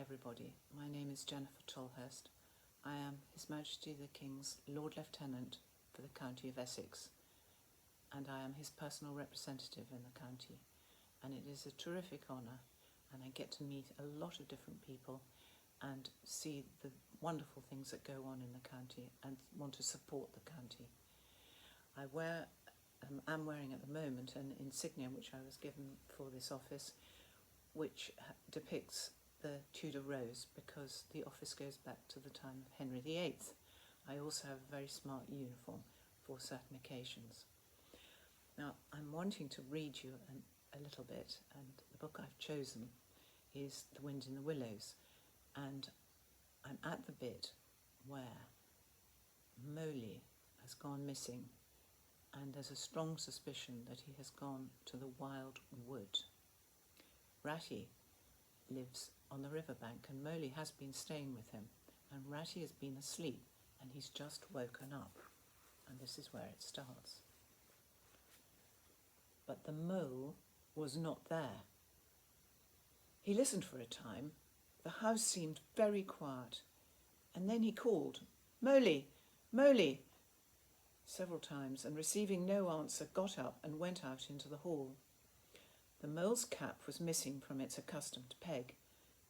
everybody. My name is Jennifer Tolhurst. I am His Majesty the King's Lord Lieutenant for the County of Essex, and I am his personal representative in the county. And it is a terrific honour, and I get to meet a lot of different people and see the wonderful things that go on in the county and want to support the county. I'm wearing at the moment an insignia which I was given for this office, which depicts the Tudor rose, because the office goes back to the time of Henry VIII. I also have a very smart uniform for certain occasions. Now, I'm wanting to read you a little bit, and the book I've chosen is The Wind in the Willows, and I'm at the bit where Moley has gone missing, and there's a strong suspicion that he has gone to the wild wood. Ratty lives on the riverbank, and Moley has been staying with him, and Ratty has been asleep and he's just woken up, and this is where it starts. But the mole was not there. He listened for a time. The house seemed very quiet, and then he called, "Moley, Moley," several times, and receiving no answer, got up and went out into the hall. The mole's cap was missing from its accustomed peg.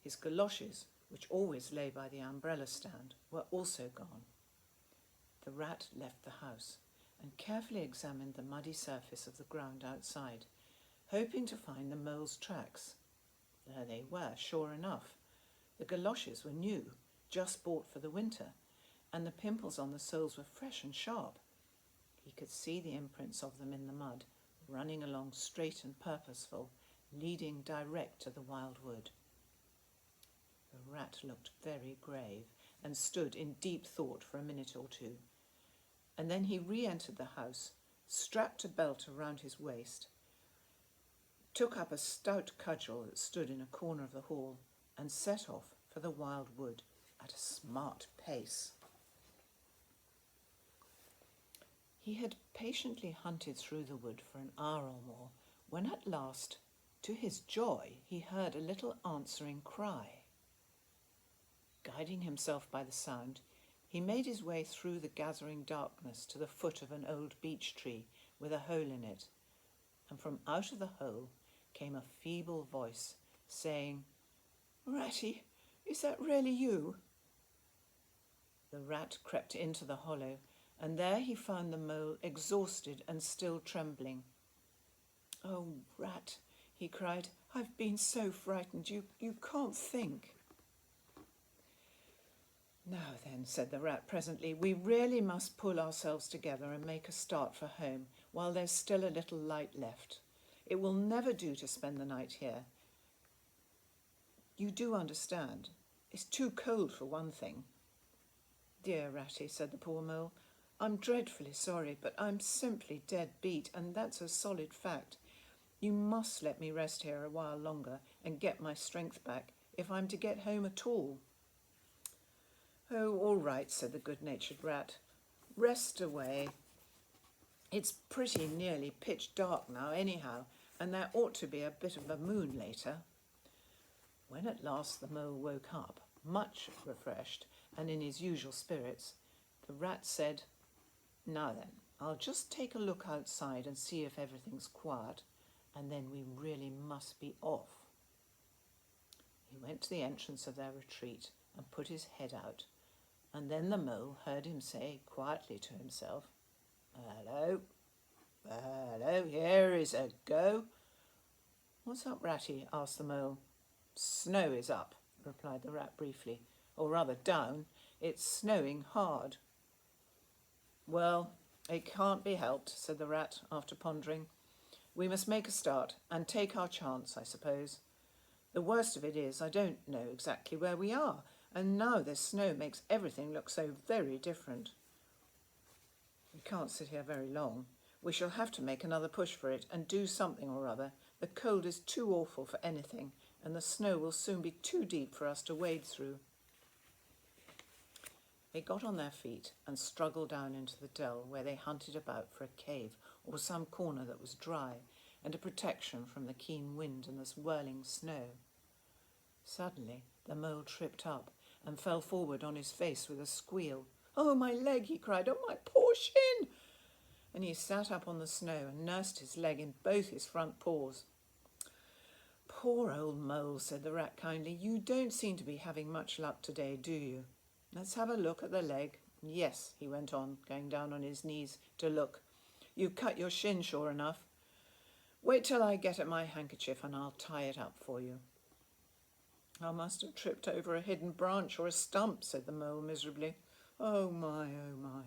His galoshes, which always lay by the umbrella stand, were also gone. The rat left the house and carefully examined the muddy surface of the ground outside, hoping to find the mole's tracks. There they were, sure enough. The galoshes were new, just bought for the winter, and the pimples on the soles were fresh and sharp. He could see the imprints of them in the mud, running along straight and purposeful, leading direct to the wild wood. The rat looked very grave and stood in deep thought for a minute or two, and then he re-entered the house, strapped a belt around his waist, took up a stout cudgel that stood in a corner of the hall, and set off for the wild wood at a smart pace. He had patiently hunted through the wood for an hour or more, when at last, to his joy, he heard a little answering cry. Guiding himself by the sound, he made his way through the gathering darkness to the foot of an old beech tree with a hole in it, and from out of the hole came a feeble voice, saying, "Ratty, is that really you?" The rat crept into the hollow, and there he found the mole exhausted and still trembling. "Oh, rat," he cried, "I've been so frightened, you can't think." "Now then," said the rat presently, "we really must pull ourselves together and make a start for home while there's still a little light left. It will never do to spend the night here. You do understand? It's too cold for one thing." "Dear Ratty," said the poor mole, "I'm dreadfully sorry, but I'm simply dead beat, and that's a solid fact. You must let me rest here a while longer and get my strength back if I'm to get home at all." "Oh, all right," said the good-natured rat. "Rest away. It's pretty nearly pitch dark now anyhow, and there ought to be a bit of a moon later." When at last the mole woke up, much refreshed and in his usual spirits, the rat said, "Now then, I'll just take a look outside and see if everything's quiet, and then we really must be off." He went to the entrance of their retreat and put his head out, and then the mole heard him say quietly to himself, "Hello, hello, here is a go." "What's up, Ratty?" asked the mole. "Snow is up," replied the rat briefly, "or rather down. It's snowing hard." "Well, it can't be helped," said the rat, after pondering. "We must make a start and take our chance, I suppose. The worst of it is I don't know exactly where we are, and now this snow makes everything look so very different. We can't sit here very long. We shall have to make another push for it and do something or other. The cold is too awful for anything, and the snow will soon be too deep for us to wade through." They got on their feet and struggled down into the dell, where they hunted about for a cave or some corner that was dry and a protection from the keen wind and the whirling snow. Suddenly The mole tripped up and fell forward on his face with a squeal. "Oh, my leg," he cried. "Oh, my poor shin!" And he sat up on the snow and nursed his leg in both his front paws. "Poor old mole," said the rat kindly. "You don't seem to be having much luck today, do you? Let's have a look at the leg. Yes," he went on, going down on his knees to look. "You've cut your shin, sure enough. Wait till I get at my handkerchief and I'll tie it up for you." "I must have tripped over a hidden branch or a stump," said the mole miserably. "Oh my, oh my."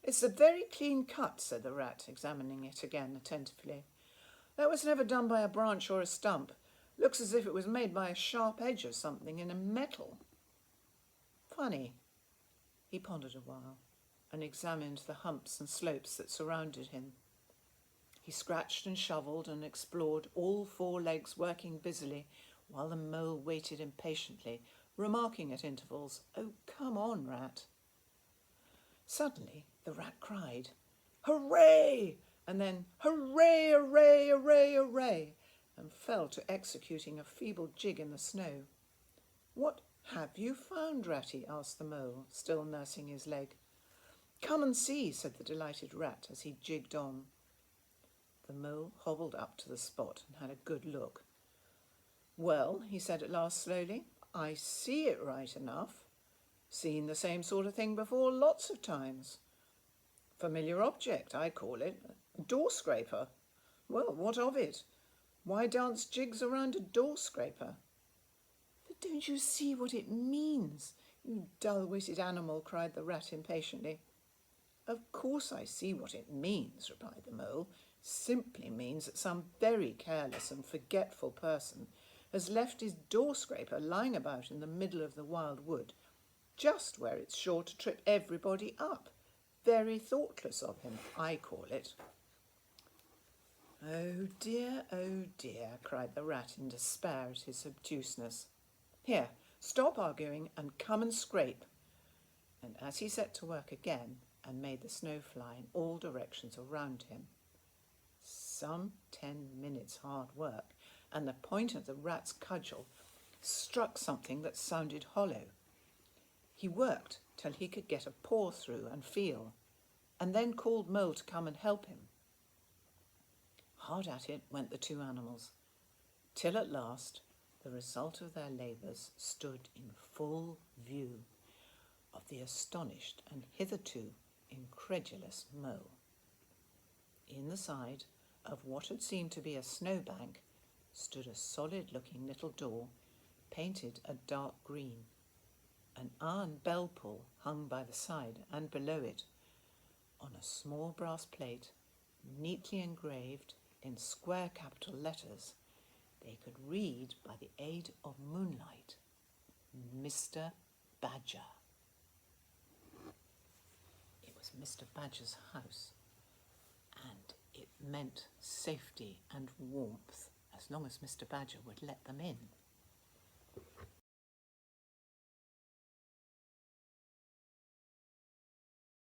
"It's a very clean cut," said the rat, examining it again attentively. "That was never done by a branch or a stump. Looks as if it was made by a sharp edge or something in a metal. Funny." He pondered a while and examined the humps and slopes that surrounded him. He scratched and shovelled and explored, all four legs working busily, while the mole waited impatiently, remarking at intervals, "Oh, come on, rat." Suddenly the rat cried, "Hooray!" and then, "Hooray, hooray, hooray, hooray!" and fell to executing a feeble jig in the snow. "What have you found, Ratty?" asked the mole, still nursing his leg. "Come and see," said the delighted rat as he jigged on. The mole hobbled up to the spot and had a good look. "Well," he said at last slowly, "I see it right enough. Seen the same sort of thing before lots of times. Familiar object, I call it. A door scraper. Well, what of it? Why dance jigs around a door scraper?" "But don't you see what it means, you dull-witted animal?" cried the rat impatiently. "Of course I see what it means," replied the mole. "Simply means that some very careless and forgetful person has left his door scraper lying about in the middle of the wild wood, just where it's sure to trip everybody up. Very thoughtless of him, I call it." "Oh dear," cried the rat in despair at his obtuseness. "Here, stop arguing and come and scrape." And as he set to work again and made the snow fly in all directions around him, some 10 minutes' hard work, and the point of the rat's cudgel struck something that sounded hollow. He worked till he could get a paw through and feel, and then called Mole to come and help him. Hard at it went the two animals, till at last the result of their labours stood in full view of the astonished and hitherto incredulous Mole. In the side of what had seemed to be a snowbank stood a solid-looking little door, painted a dark green. An iron bell pull hung by the side, and below it, on a small brass plate, neatly engraved in square capital letters, they could read by the aid of moonlight, "Mr. Badger." It was Mr. Badger's house, and it meant safety and warmth as long as Mr. Badger would let them in.